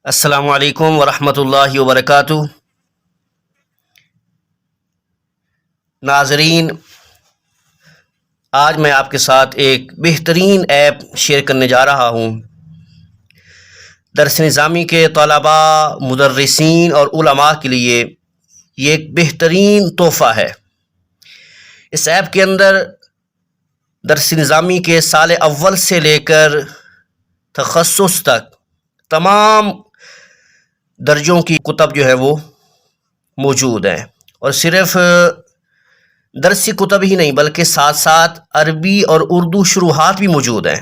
السلام علیکم ورحمۃ اللہ وبرکاتہ۔ ناظرین، آج میں آپ کے ساتھ ایک بہترین ایپ شیئر کرنے جا رہا ہوں۔ درس نظامی کے طلباء، مدرسین اور علماء کے لیے یہ ایک بہترین تحفہ ہے۔ اس ایپ کے اندر درس نظامی کے سال اول سے لے کر تخصص تک تمام درجوں کی کتب جو ہے وہ موجود ہیں، اور صرف درسی کتب ہی نہیں بلکہ ساتھ ساتھ عربی اور اردو شروحات بھی موجود ہیں۔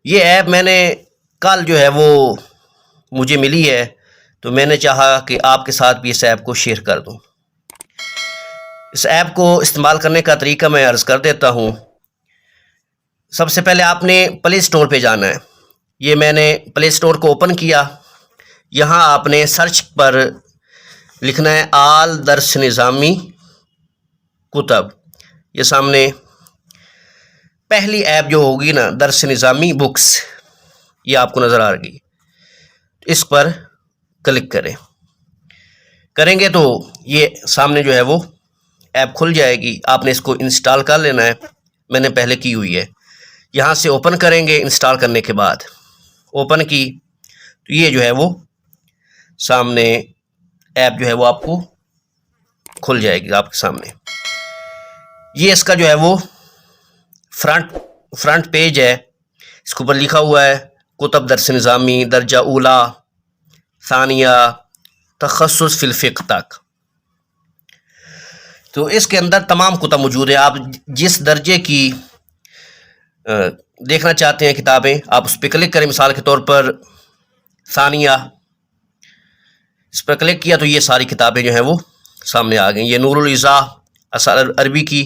یہ ایپ میں نے کل جو ہے وہ مجھے ملی ہے، تو میں نے چاہا کہ آپ کے ساتھ بھی اس ایپ کو شیئر کر دوں۔ اس ایپ کو استعمال کرنے کا طریقہ میں عرض کر دیتا ہوں۔ سب سے پہلے آپ نے پلے اسٹور پہ جانا ہے۔ یہ میں نے پلے اسٹور کو اوپن کیا۔ یہاں آپ نے سرچ پر لکھنا ہے آل درس نظامی کتب۔ یہ سامنے پہلی ایپ جو ہوگی نا، درس نظامی بکس، یہ آپ کو نظر آ رہی۔ اس پر کلک کریں گے تو یہ سامنے جو ہے وہ ایپ کھل جائے گی۔ آپ نے اس کو انسٹال کر لینا ہے، میں نے پہلے کی ہوئی ہے۔ یہاں سے اوپن کریں گے۔ انسٹال کرنے کے بعد اوپن کی تو یہ جو ہے وہ سامنے ایپ جو ہے وہ آپ کو کھل جائے گی آپ کے سامنے۔ یہ اس کا جو ہے وہ فرنٹ پیج ہے۔ اس کے اوپر لکھا ہوا ہے کتب درس نظامی درجہ اولا، ثانیہ، تخصص فی الفقہ تک۔ تو اس کے اندر تمام کتب موجود ہیں۔ آپ جس درجے کی دیکھنا چاہتے ہیں کتابیں، آپ اس پہ کلک کریں۔ مثال کے طور پر ثانیہ، اس پر کلک کیا تو یہ ساری کتابیں جو ہیں وہ سامنے آ گئیں۔ یہ نور العزا اثر عربی کی،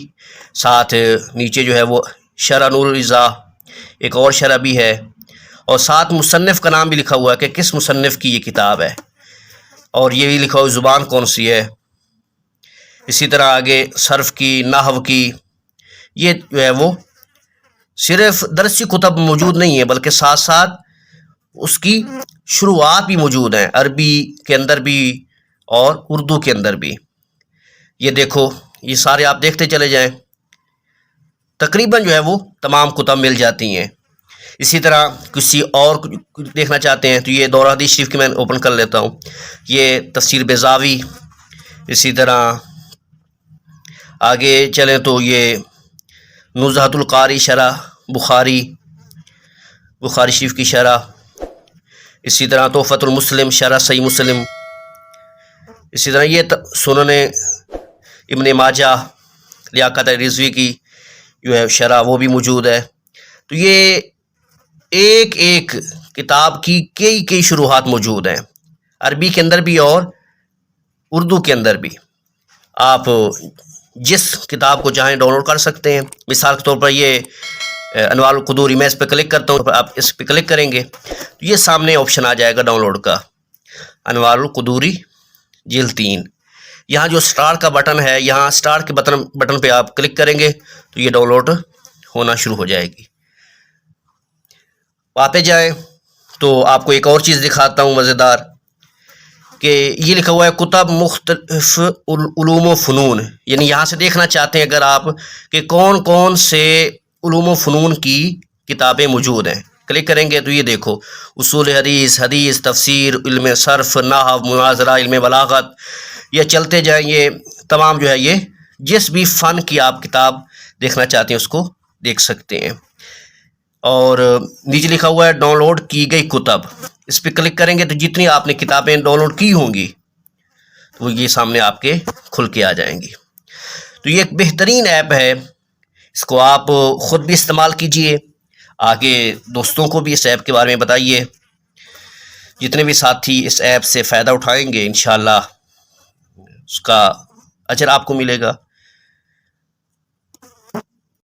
ساتھ نیچے جو ہے وہ شرح نور العزا، ایک اور شرح بھی ہے، اور ساتھ مصنف کا نام بھی لکھا ہوا ہے کہ کس مصنف کی یہ کتاب ہے، اور یہ بھی لکھا ہوا زبان کون سی ہے۔ اسی طرح آگے صرف کی، نحو کی، یہ جو ہے وہ صرف درسی کتب موجود نہیں ہے بلکہ ساتھ ساتھ اس کی شروعات بھی موجود ہیں، عربی کے اندر بھی اور اردو کے اندر بھی۔ یہ دیکھو، یہ سارے آپ دیکھتے چلے جائیں، تقریباً جو ہے وہ تمام کتب مل جاتی ہیں۔ اسی طرح کسی اور دیکھنا چاہتے ہیں تو یہ دورہ حدیث شریف کی میں اوپن کر لیتا ہوں۔ یہ تفسیر بیضاوی، اسی طرح آگے چلیں تو یہ نزہۃ القاری شرح بخاری شریف کی شرح، اسی طرح تحفۃ المسلم شرح صحیح مسلم، اسی طرح یہ سنن ابن ماجہ لیاقت رضوی کی جو ہے شرح وہ بھی موجود ہے۔ تو یہ ایک ایک کتاب کی کئی شروحات موجود ہیں، عربی کے اندر بھی اور اردو کے اندر بھی۔ آپ جس کتاب کو چاہیں ڈاؤن لوڈ کر سکتے ہیں۔ مثال کے طور پر یہ انوار القدوری، میں اس پہ کلک کرتا ہوں، آپ اس پہ کلک کریں گے تو یہ سامنے آپشن آ جائے گا ڈاؤن لوڈ کا، انوار القدوری جلد 3۔ یہاں جو سٹار کا بٹن ہے، یہاں سٹار کے بٹن پہ آپ کلک کریں گے تو یہ ڈاؤن لوڈ ہونا شروع ہو جائے گی۔ آتے جائیں تو آپ کو ایک اور چیز دکھاتا ہوں مزیدار، کہ یہ لکھا ہوا ہے کتب مختلف علوم و فنون، یعنی یہاں سے دیکھنا چاہتے ہیں اگر آپ کہ کون کون سے علوم و فنون کی کتابیں موجود ہیں۔ کلک کریں گے تو یہ دیکھو، اصول حدیث، تفسیر، علم صرف، نحو، مناظرہ، علم بلاغت، یہ چلتے جائیں۔ یہ تمام جو ہے یہ جس بھی فن کی آپ کتاب دیکھنا چاہتے ہیں اس کو دیکھ سکتے ہیں۔ اور نیچے لکھا ہوا ہے ڈاؤن لوڈ کی گئی کتب، اس پہ کلک کریں گے تو جتنی آپ نے کتابیں ڈاؤن لوڈ کی ہوں گی تو وہ یہ سامنے آپ کے کھل کے آ جائیں گی۔ تو یہ ایک بہترین ایپ ہے، اس کو آپ خود بھی استعمال کیجئے، آگے دوستوں کو بھی اس ایپ کے بارے میں بتائیے۔ جتنے بھی ساتھی اس ایپ سے فائدہ اٹھائیں گے انشاءاللہ اس کا اجر آپ کو ملے گا۔